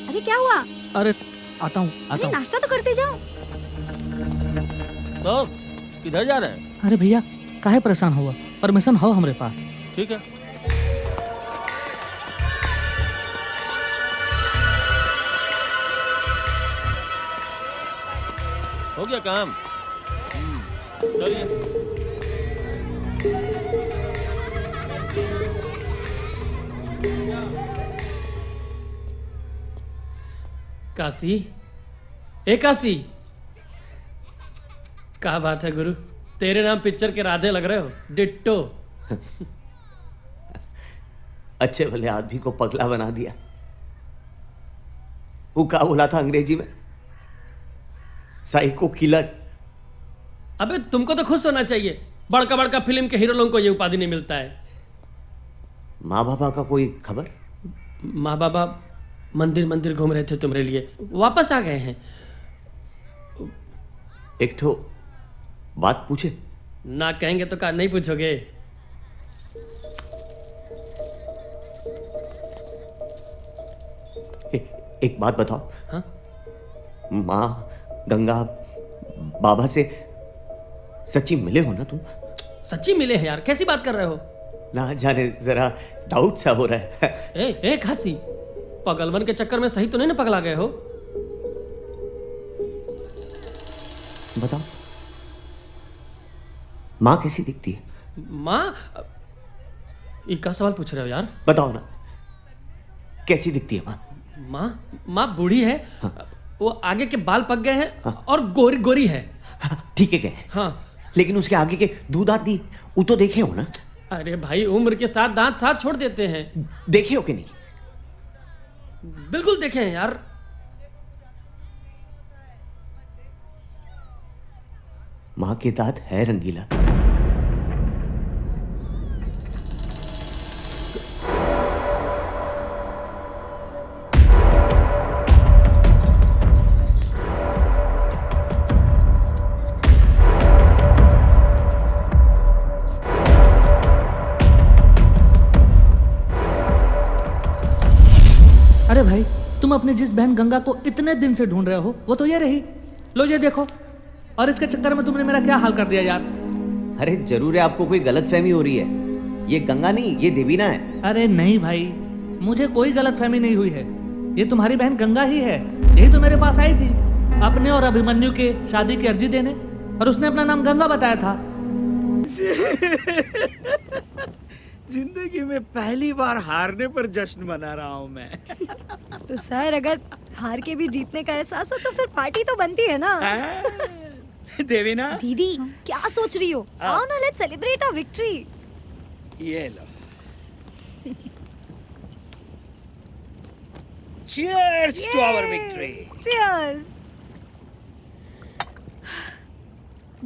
अरे क्या हुआ? अरे आता हूँ अरे नाश्ता तो करते जाओ। तो किधर जा रहे हैं? अरे भैया काहे परेशान हुआ, परमिशन हो हमरे पास। ठीक है। हो गया काम। चलिए। काशी, ए काशी, क्या बात है गुरु, तेरे नाम पिक्चर के राधे लग रहे हो, डिट्टो। अच्छे भले आदमी को पगला बना दिया। वो क्या बोला था अंग्रेजी में? Psycho killer. अबे तुमको तो खुश होना चाहिए, बड़का बड़का फिल्म के हीरो लोगों को ये उपाधि नहीं मिलता है। माँ बाबा का कोई खबर? माँ बाबा मंदिर मंदिर घूम रहे थे तुम्हारे लिए, वापस आ गए हैं। एक ठो बात पूछे? ना कहेंगे तो क्या नहीं पूछोगे? एक बात बताओ। हाँ? माँ गंगा बाबा से सच्ची मिले हो ना तुम? सच्ची मिले हैं यार, कैसी बात कर रहे हो? ना जाने जरा डाउट सा हो रहा है। ए खासी, पगलवन के चक्कर में सही तो नहीं ना पगला गए हो? बताओ माँ कैसी दिखती है? माँ, ये क्या सवाल पूछ रहे हो यार? बताओ ना कैसी दिखती है माँ? माँ बूढ़ी है। हाँ। वो आगे के बाल पक गए हैं। हाँ। और गोरी गोरी है। ठीक है गए। हाँ। लेकिन उसके आगे के दो दांत नहीं, वो तो देखे हो ना? अरे भाई, उम्र के साथ दांत साथ छोड़ देते हैं। देखे हो कि नहीं? बिल्कुल देखे हैं यार। माँ के दांत है रंगीला। अरे भाई तुम अपनी जिस बहन गंगा को इतने दिन से ढूंढ रहे हो वो तो ये रही, लो ये देखो। और इसके चक्कर में तुमने मेरा क्या हाल कर दिया यार। अरे जरूर है आपको कोई गलतफहमी हो रही है। ये गंगा नहीं, ये देवीना है। अरे नहीं भाई, मुझे कोई गलतफहमी नहीं हुई है, ये तुम्हारी बहन गंगा ही है। यही तो मेरे पास आई थी अपने और अभिमन्यु के शादी की अर्जी देने, और उसने अपना नाम गंगा बताया था। जिंदगी में पहली बार हारने पर जश्न मना रहा हूँ मैं। तो सर अगर हार के भी जीतने का एहसास हो तो फिर पार्टी तो बनती है ना। देवीना, दीदी क्या सोच रही हो? आओ ना, लेट्स सेलिब्रेट आवर विक्ट्री। ये लो। Cheers to our victory. Cheers.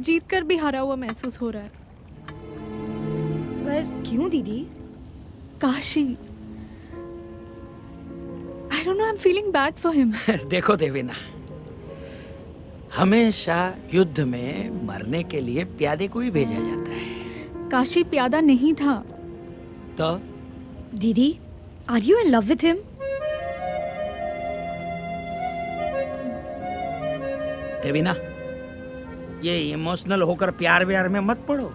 जीतकर भी हारा हुआ महसूस हो रहा है। पर क्यों दीदी? Kashi, I don't know, I'm feeling bad for him. देखो देवीना, हमेशा युद्ध में मरने के लिए प्यादे को ही भेजा जाता है। काशी प्यादा नहीं था। तो दीदी, are you in love with him? Devina, ये इमोशनल होकर प्यार व्यार में मत पड़ो।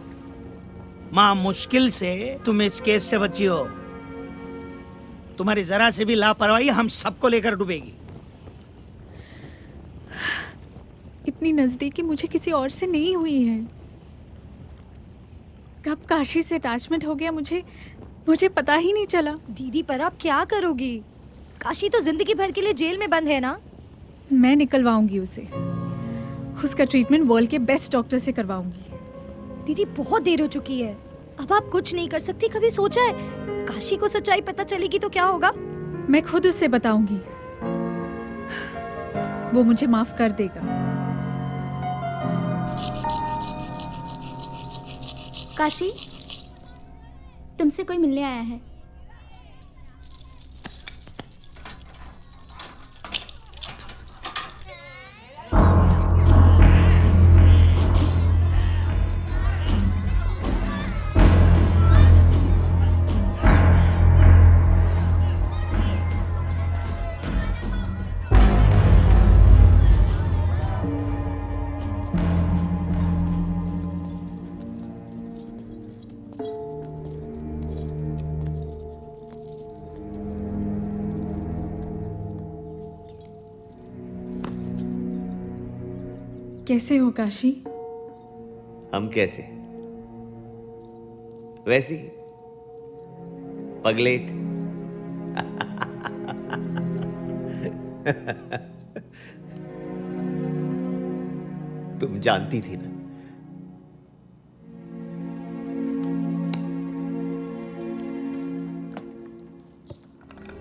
माँ मुश्किल से तुम इस केस से बची हो। तुम्हारी जरा से भी लापरवाही हम सबको लेकर डूबेगी। इतनी नजदीकी मुझे किसी और से नहीं हुई है। कब काशी से अटैचमेंट हो गया मुझे पता ही नहीं चला। दीदी पर आप क्या करोगी? काशी तो जिंदगी भर के लिए जेल में बंद है ना। मैं निकलवाऊंगी उसे, उसका ट्रीटमेंट वर्ल्ड के बेस्ट डॉक्टर से करवाऊंगी। दीदी बहुत देर हो चुकी है, अब आप कुछ नहीं कर सकती। कभी सोचा है काशी को सच्चाई पता चलेगी तो क्या होगा? मैं खुद उससे बताऊंगी, वो मुझे माफ कर देगा। काशी, तुमसे कोई मिलने आया है। कैसे हो काशी? हम कैसे? वैसी पगलेट। तुम जानती थी ना।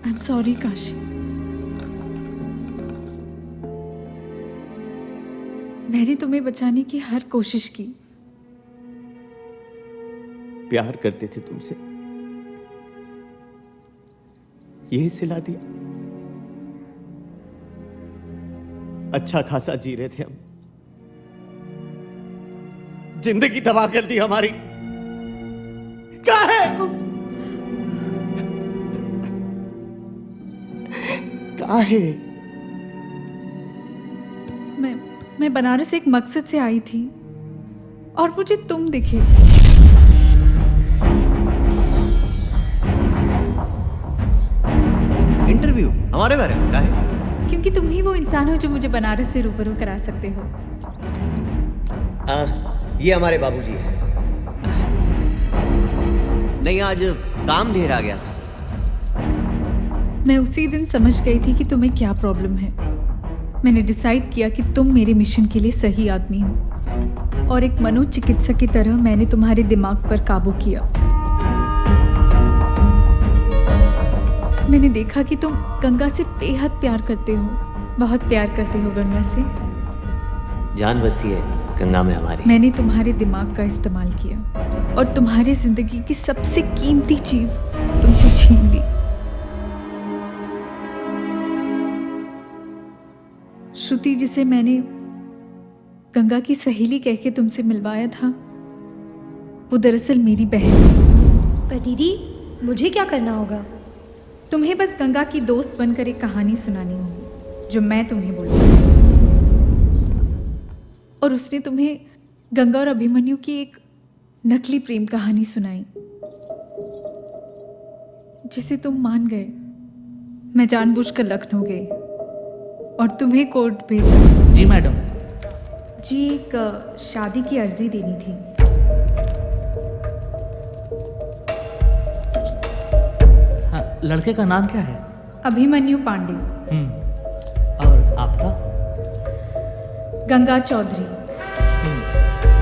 I am sorry Kashi. मैंने तुम्हें बचाने की हर कोशिश की। प्यार करते थे तुमसे, यही सिला दिया। अच्छा खासा जी रहे थे हम, जिंदगी तबाह कर दी हमारी। कहाँ है? कहाँ है? मैं बनारस एक मकसद से आई थी और मुझे तुम दिखे। इंटरव्यू हमारे बारे में? कहाँ है? क्योंकि तुम ही वो इंसान हो जो मुझे बनारस से रूबरू करा सकते हो। ये हमारे बाबूजी है। नहीं, आज काम ढेर आ गया था। मैं उसी दिन समझ गई थी कि तुम्हें क्या प्रॉब्लम है। मैंने डिसाइड किया कि तुम मेरे मिशन के लिए सही आदमी हो और एक मनोचिकित्सक की तरह मैंने तुम्हारे दिमाग पर काबू किया। मैंने देखा कि तुम गंगा से बेहद प्यार करते हो, बहुत प्यार करते हो गंगा से। जान बसती है गंगा में हमारी। मैंने तुम्हारे दिमाग का इस्तेमाल किया और तुम्हारी जिंदगी की सबसे कीमती चीज तुमसे छीन ली। श्रुति, जिसे मैंने गंगा की सहेली कह के तुमसे मिलवाया था, वो दरअसल मेरी बहन है। पर दीदी, मुझे क्या करना होगा? तुम्हें बस गंगा की दोस्त बनकर एक कहानी सुनानी होगी जो मैं तुम्हें बोलूँगी। और उसने तुम्हें गंगा और अभिमन्यु की एक नकली प्रेम कहानी सुनाई जिसे तुम मान गए। मैं जानबूझकर लखनऊ गई और तुम्हें कोर्ट भेजा। जी मैडम। जी, एक शादी की अर्जी देनी थी। हाँ, लड़के का नाम क्या है? अभिमन्यु पांडे। और आपका? गंगा चौधरी।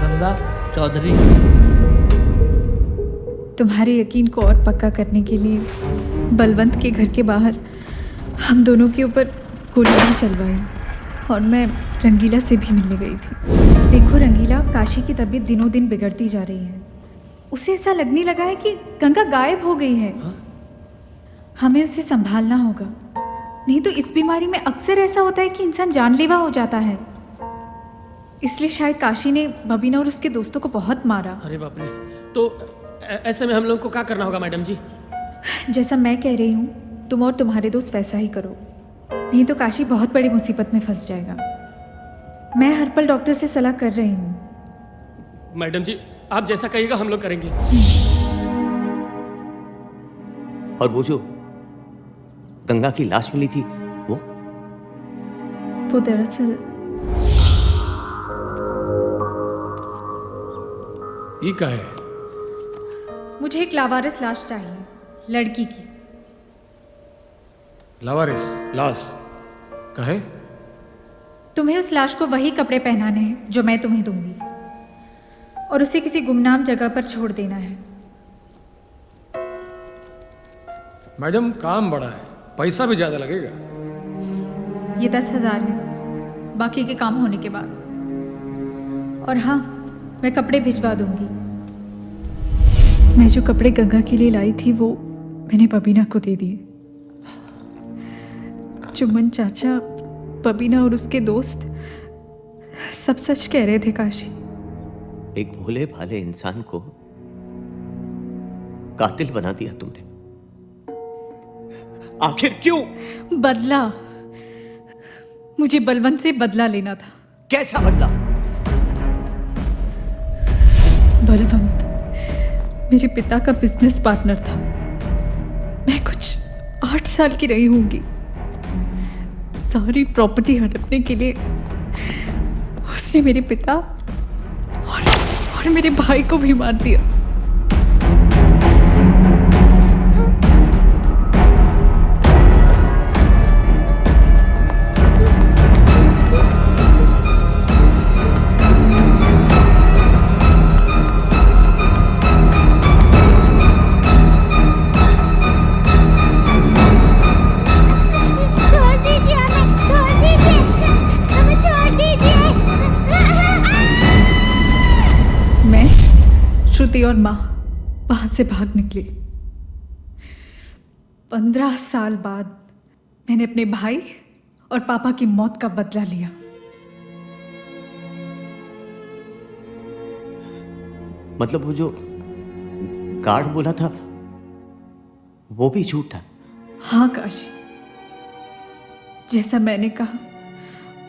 गंगा चौधरी। तुम्हारे यकीन को और पक्का करने के लिए बलवंत के घर के बाहर हम दोनों के ऊपर गोलियां चलवाई और मैं रंगीला से भी मिलने गई थी। देखो रंगीला, काशी की तबीयत दिनों दिन बिगड़ती जा रही है। उसे ऐसा लगने लगा है कि गंगा गायब हो गई है। हमें उसे संभालना होगा, नहीं तो इस बीमारी में अक्सर ऐसा होता है कि इंसान जानलेवा हो जाता है। इसलिए शायद काशी ने बबीना और उसके दोस्तों को बहुत मारा। अरे बाप रे। तो ऐसे में हम लोग को क्या करना होगा मैडम जी? जैसा मैं कह रही हूँ, तुम और तुम्हारे दोस्त वैसा ही करो, नहीं तो काशी बहुत बड़ी मुसीबत में फंस जाएगा। मैं हर पल डॉक्टर से सलाह कर रही हूँ। मैडम जी, आप जैसा कहिएगा हम लोग करेंगे। और वो जो गंगा की लाश मिली थी, वो दरअसल ये क्या है? मुझे एक लावारिस लाश चाहिए, लड़की की। लावारिस लाश का है? तुम्हें उस लाश को वही कपड़े पहनाने हैं जो मैं तुम्हें दूंगी और उसे किसी गुमनाम जगह पर छोड़ देना है। मैडम, काम बड़ा है, पैसा भी ज्यादा लगेगा। ये 10,000 है, बाकी के काम होने के बाद। और हाँ, मैं कपड़े भिजवा दूंगी। मैं जो कपड़े गंगा के लिए लाई थी वो मैंने बबीना को दे दिए। चुम्बन चाचा, बबीना और उसके दोस्त सब सच कह रहे थे काशी। एक भोले भाले इंसान को कातिल बना दिया तुमने। आखिर क्यों? बदला। मुझे बलवंत से बदला लेना था। कैसा बदला? बलवंत, मेरे पिता का बिजनेस पार्टनर था। मैं कुछ 8 साल की रही होंगी। सारी प्रॉपर्टी हड़पने के लिए उसने मेरे पिता और मेरे भाई को भी मार दिया। छोड़ दीजिए हमें, छोड़ दीजिए, हमें छोड़ दीजिए। मैं, श्रुति और माँ वहां से भाग निकली। 15 साल बाद मैंने अपने भाई और पापा की मौत का बदला लिया। मतलब वो जो गार्ड बोला था वो भी झूठ था? हाँ काशी, जैसा मैंने कहा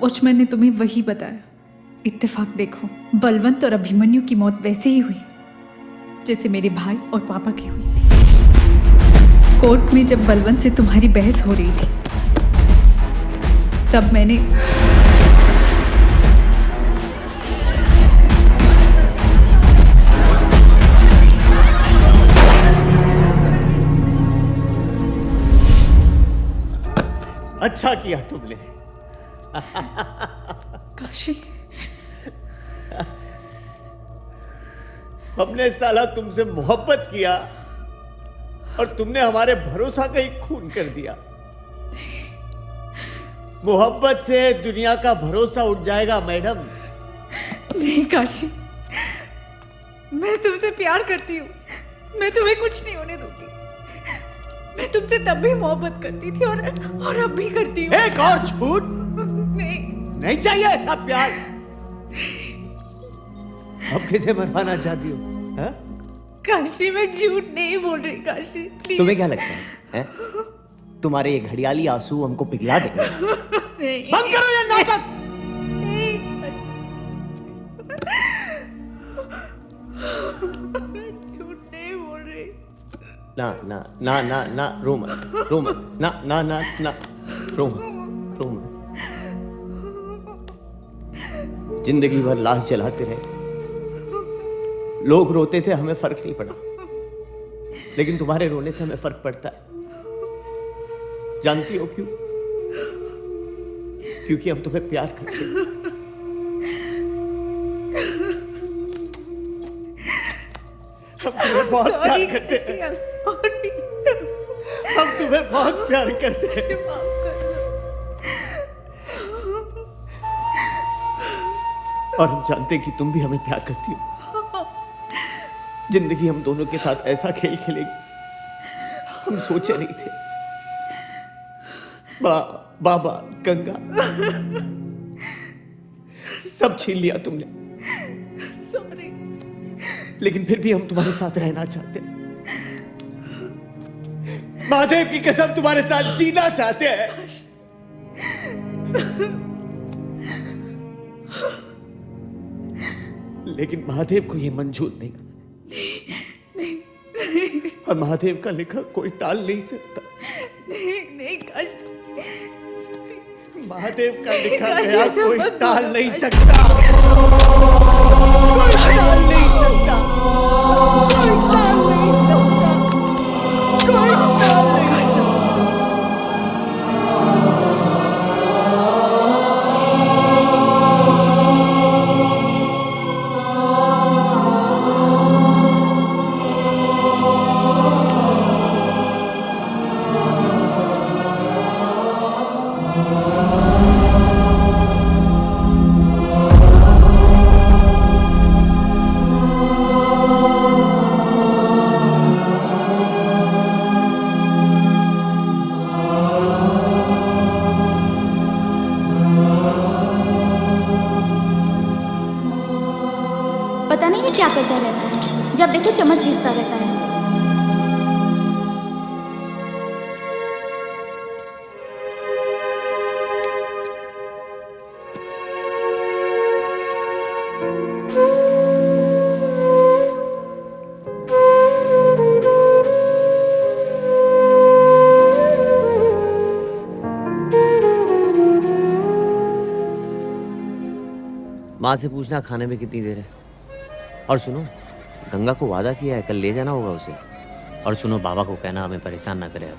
वॉचमैन ने तुम्हें वही बताया। इत्तेफाक देखो, बलवंत और अभिमन्यु की मौत वैसे ही हुई जैसे मेरे भाई और पापा की हुई थी। कोर्ट में जब बलवंत से तुम्हारी बहस हो रही थी तब मैंने अच्छा किया तुमने। काशी, हमने साला तुमसे मोहब्बत किया और तुमने हमारे भरोसा का ही खून कर दिया। मोहब्बत से दुनिया का भरोसा उठ जाएगा मैडम। नहीं काशी, मैं तुमसे प्यार करती हूँ। मैं तुम्हें कुछ नहीं होने दूंगी। मैं तुमसे तब भी मोहब्बत करती थी और अब भी करती हूँ। एक और झूठ? नहीं, नहीं चाहिए ऐसा प्यार। अब किसे मरवाना चाहती हो? हाँ? काशी, मैं झूठ नहीं बोल रही। काशी प्लीज। तुम्हें क्या लगता है? तुम्हारे ये घड़ियाली आंसू हमको पिघला देंगे? नहीं, बंद करो ये नाटक। नहीं। झूठ नहीं बोल रही। ना ना ना ना ना, रो मत, रो मत, ना ना ना ना, रो मत, रो मत। जिंदगी भर लाश जलाते रहे, लोग रोते थे, हमें फर्क नहीं पड़ा। लेकिन तुम्हारे रोने से हमें फर्क पड़ता है। जानती हो क्यों? क्योंकि हम तुम्हें प्यार करते हैं। हम तुम्हें बहुत प्यार करते हैं। हम तुम्हें बहुत प्यार करते हैं। और हम जानते हैं कि तुम भी हमें प्यार करती हो। जिंदगी हम दोनों के साथ ऐसा खेल खेलेगी हम सोचे नहीं थे। बाबा, गंगा, सब छीन लिया तुमने। सॉरी। लेकिन फिर भी हम तुम्हारे साथ रहना चाहते हैं। महादेव की कसम तुम्हारे साथ जीना चाहते हैं। लेकिन महादेव को यह मंजूर नहीं। और महादेव का लिखा कोई टाल नहीं सकता। नहीं काशी, महादेव का लिखा काशी, गया ऐसा कोई मत टाल बोलो, नहीं काशी। सकता। कोई टाल नहीं सकता। कोई टाल नहीं सकता। कोई टाल नहीं सकता। पता नहीं ये क्या करता रहता है, जब देखो चम्मच घिसता रहता है। माँ से पूछना खाने में कितनी देर है। और सुनो, गंगा को वादा किया है, कल ले जाना होगा उसे। और सुनो, बाबा को कहना हमें परेशान ना करे, अब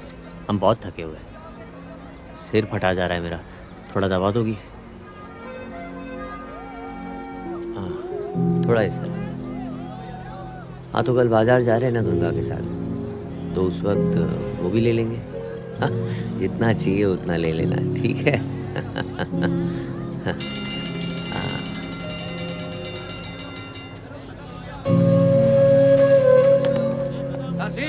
हम बहुत थके हुए हैं। सिर फटा जा रहा है मेरा, थोड़ा दबा दोगी? हाँ, थोड़ा इस तरह। हाँ, तो कल बाजार जा रहे हैं ना गंगा के साथ, तो उस वक्त वो भी ले लेंगे। हाँ, जितना चाहिए उतना ले लेना, ठीक है? काशी